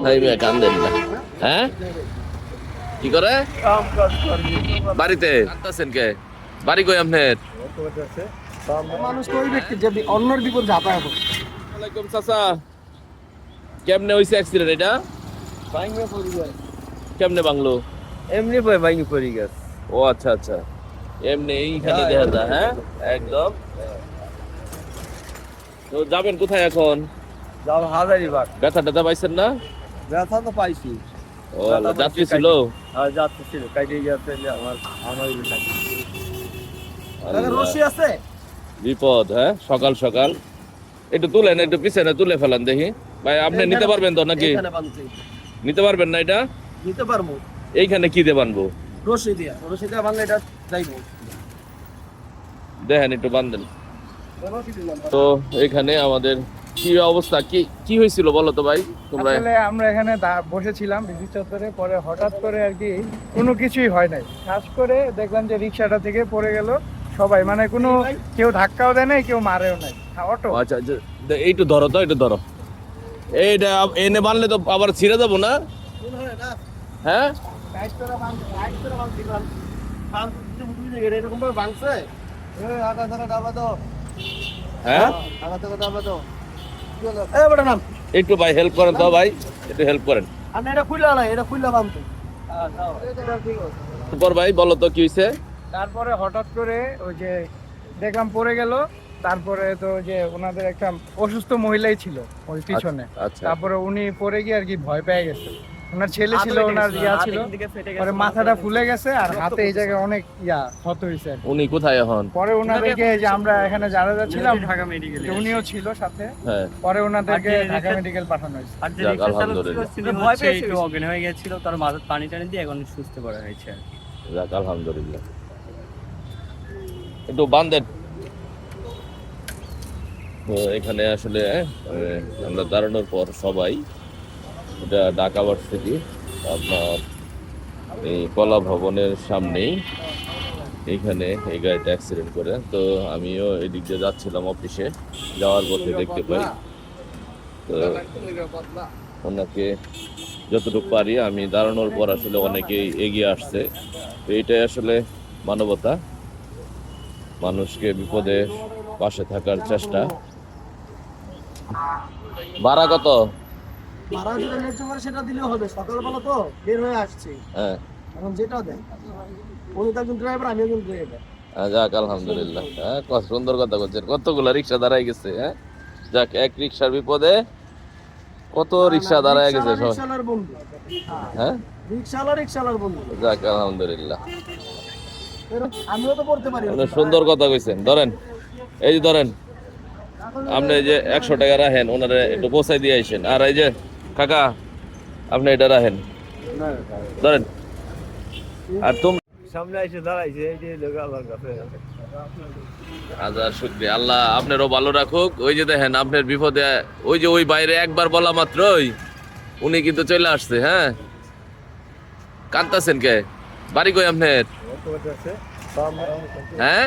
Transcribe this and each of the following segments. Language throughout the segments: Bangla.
ভাই ভাই কান্দেন না। হ্যাঁ কি করে বাড়িতে কাঁদতেছেন কে? বাড়ি কই আপনার? মানুষ তো ওই ব্যক্তি যে অন্যের বিপদ ঝাঁপায় পড়ে। ওয়ালাইকুম চাচা, কেমনে হইছে অ্যাক্সিডেন্ট এটা? ভাঙে পড়ে যায়। কেমনে বাংলো? এমনি ভাই ভাঙে পড়ে গেছে। ও আচ্ছা আচ্ছা, এমনি এইখানে দেখা যায়। হ্যাঁ একদম। তো যাবেন কোথায় এখন? যাও হাজারিবাগ। ব্যথা ট্যাথা পাইছেন না? ব্যথা তো পাইছি। ও আল্লাহ, যাত্রী ছিল? আর যাচ্ছে ছিল কাইটে গেছে আমার আল্লাহ, রশি আছে। বিপদ। হ্যাঁ সকাল সকাল একটু তুলেন, একটু পিছনে তুলে ফেলেন দেখি। ভাই আপনি নিতে পারবেন তো নাকি? এখানে বানছি। নিতে পারবেন না এটা? নিতে পারবো। এইখানে কি দিয়ে বানবো? রশি দিয়া বানলে এটা যাইবো। দেখেন একটু বান্ধেন। রশি দিলাম। তো এখানে আমাদের কি অবস্থা, কি কি হয়েছিল বলো তো ভাই তোমরা? আসলে আমরা এখানে বসেছিলাম বিদ্যুৎ চত্বরে, পরে হঠাৎ করে আর কি কোনো কিছুই হয় নাই, খাস করে দেখলাম যে রিক্সাটা থেকে পড়ে গেল সবাই, মানে কোনো কেউ ধাক্কাও দেয় নাই, কেউ মারেও নাই। অটো। আচ্ছা আচ্ছা, এইটু ধরো তো, একটু ধরো। এইটা এনে বানলে তো আবার ছিঁড়ে যাবো না? হ্যাঁ এরকম ভাবে ভাঙছে। হ্যাঁ একটু ভাই হেল্প করেন তো ভাই, একটু হেল্প করেন। এটা খুললা না, এটা খুললা বানতে। তারপর ভাই বলো তো কি হয়েছে? তারপরে হঠাৎ করে ওই যে দেখলাম পড়ে গেল, তারপরে তো যে ওনাদের একটা অসুস্থ মহিলাই ছিল ওই পিছনে। আচ্ছা তারপরে উনি পড়ে গিয়ে আর কি ভয় পেয়ে গেছে। ওনার ছেলে ছিল, ওনার ইয়া ছিল, পরে মাথাটা ফুলে গেছে আর হাতে এই জায়গায় অনেক ক্ষত হয়েছে। উনি কোথায় এখন? পরে ওনাদেরকে, যে আমরা এখানে যারা ছিলাম ঢাকা মেডিকেলে, উনিও ছিল সাথে, হ্যাঁ পরে ওনাদেরকে ঢাকা মেডিকেল পাঠানো হয়েছে। যাক আলহামদুলিল্লাহ, ভয় পেয়েছে, একটু অজ্ঞান হয়ে গেছিল, তার মাথায় পানি টানি দিয়ে এখন সুস্থ করা হয়েছে আর কি। যাক আলহামদুলিল্লাহ। একটু বান্ধেন। তো এখানে আসলে আমরা দাঁড়ানোর পর সবাই, এটা ঢাকা ভার্সিটি আপনার এই কলা ভবনের সামনেই এইখানে এই গাড়িটা অ্যাক্সিডেন্ট করে। তো আমিও এদিক দিয়ে যাচ্ছিলাম অফিসে, যাওয়ার পথে দেখতে পাই। তো ওনাকে যতটুকু পারি আমি দাঁড়ানোর পর আসলে অনেকেই এগিয়ে আসছে। তো এইটাই আসলে মানবতা, মানুষকে বিপদে পাশে থাকার চেষ্টা। ভাড়া কত? ভাড়া যেটা ন্যায্য করে সেটা দিলেও হবে, সকালবেলা তো বের হয়ে আসছি, হ্যাঁ এখন যেটা দেয়। উনি তো একজন ড্রাইভার, আমি একজন ড্রাইভার। যাক আলহামদুলিল্লাহ। হ্যাঁ কত সুন্দর কথা বলছেন, কতগুলো রিক্সা দাঁড়াই গেছে। হ্যাঁ যাক, এক রিক্সার বিপদে কত রিক্সা দাঁড়ায় গেছে সবাই। রিক্সাওয়ালার বন্ধু। হ্যাঁ রিক্সাওয়ালার বন্ধু। যাক আলহামদুলিল্লাহ, আমিও তো পড়তে পারি। অনেক সুন্দর কথা কইছেন। ধরেন, এই যে ধরেন, আপনি এই যে 100 টাকা রাখেন, ওনারে একটু পৌঁছাই দিয়ে আইসেন। আর এই যে কাকা, আপনি এটা রাখেন, ধরেন। আর তুমি সামনে এসে দাঁড়াইছে, এই যে লোক আমার কাছে। হাজার শুকরিয়া, আল্লাহ আপনারও ভালো রাখুক। ওই যে দেখেন আপনার বিপদে, ওই যে ওই বাইরে একবার বলা মাত্রই উনি কিন্তু চলে আসছে। হ্যাঁ কাঁদতেছেন কে? বাড়ি কই আপনার? হ্যাঁ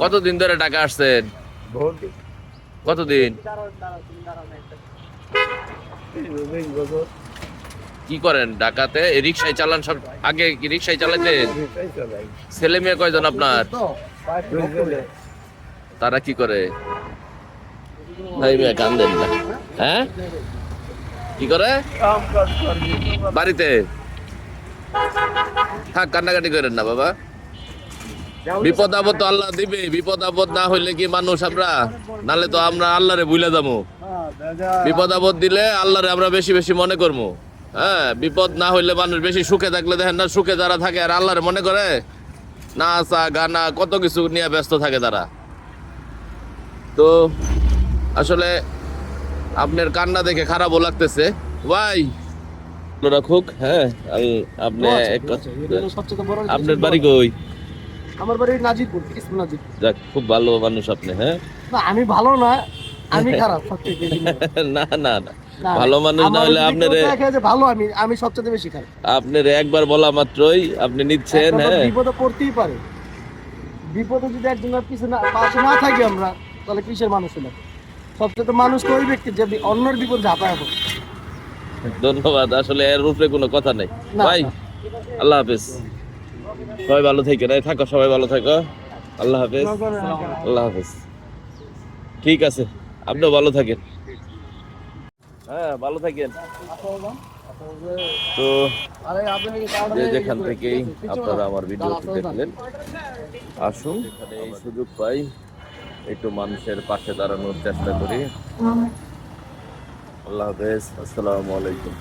কতদিন ধরে টাকা আসছেন? কতদিন? কি করেন ঢাকাতে? রিক্সায় চালান সব? আগে কি রিক্সায় চালাতেন? ছেলে মেয়ে কয়জন আপনার? তারা কি করে? ভাই মেয়ে কান্দেন না। হ্যাঁ কি করে বাড়িতে? থাক, কান্নাকাটি করেন না বাবা। বিপদ আপদ তো আল্লাহ দিবে, বিপদ আপদ না হইলে কি মানুষ আমরা? নালে তো আমরা আল্লাহরে ভুলে যাবো। বিপদ আপদ দিলে আল্লাহরে আমরা বেশি বেশি মনে করবো। হ্যাঁ বিপদ না হইলে মানুষ বেশি সুখে থাকলে দেখেন না, সুখে যারা থাকে আর আল্লাহরে মনে করে, নাচা গানা কত কিছু নিয়ে ব্যস্ত থাকে তারা। তো আসলে আপনার কান্না দেখে খারাপও লাগতেছে ভাই, রাখুক। হ্যাঁ আপনি আপনার বাড়ি কই? আমার বাড়ি নাজিরপুর, ইসমু নাজির। যাক খুব ভালো মানুষ আপনি। হ্যাঁ না আমি ভালো না, আমি খারাপ সবচেয়ে। না না না, ভালো মানুষ না হলে আপনার ভালো, আমি সবচেয়ে বেশি খারাপ। আপনার একবার বলা মাত্রই আপনি নিচ্ছেন। হ্যাঁ বিপদে পড়তেই পারে, বিপদে যদি একজনের পিছনে পাশে না থাকি আমরা, তাহলে কিসের মানুষ হলো? সবচেয়ে মানুষ তো ওই ব্যক্তি যে অন্যের বিপদ ঝাঁপায় পড়ে। ধন্যবাদ, আসলে এর উপরে কোনো কথা নেই না, ভাই। না। আল্লাহ হাফেজ, সবাই ভালো থেকে নাই থাকো, সবাই ভালো থাকো। আল্লাহ হাফেজ, আল্লাহ হাফেজ। ঠিক আছে, আপনিও ভালো থাকেন। হ্যাঁ, ভালো থাকেন। তো আরে আপনি যে যেখান থেকেই আপনারা আমার ভিডিওটি দেখলেন, আসুন এখানে এই সুযোগ পাই, একটু মানুষের পাশে দাঁড়ানোর চেষ্টা করি। আল্লাহ হাফেজ, আসসালামু আলাইকুম।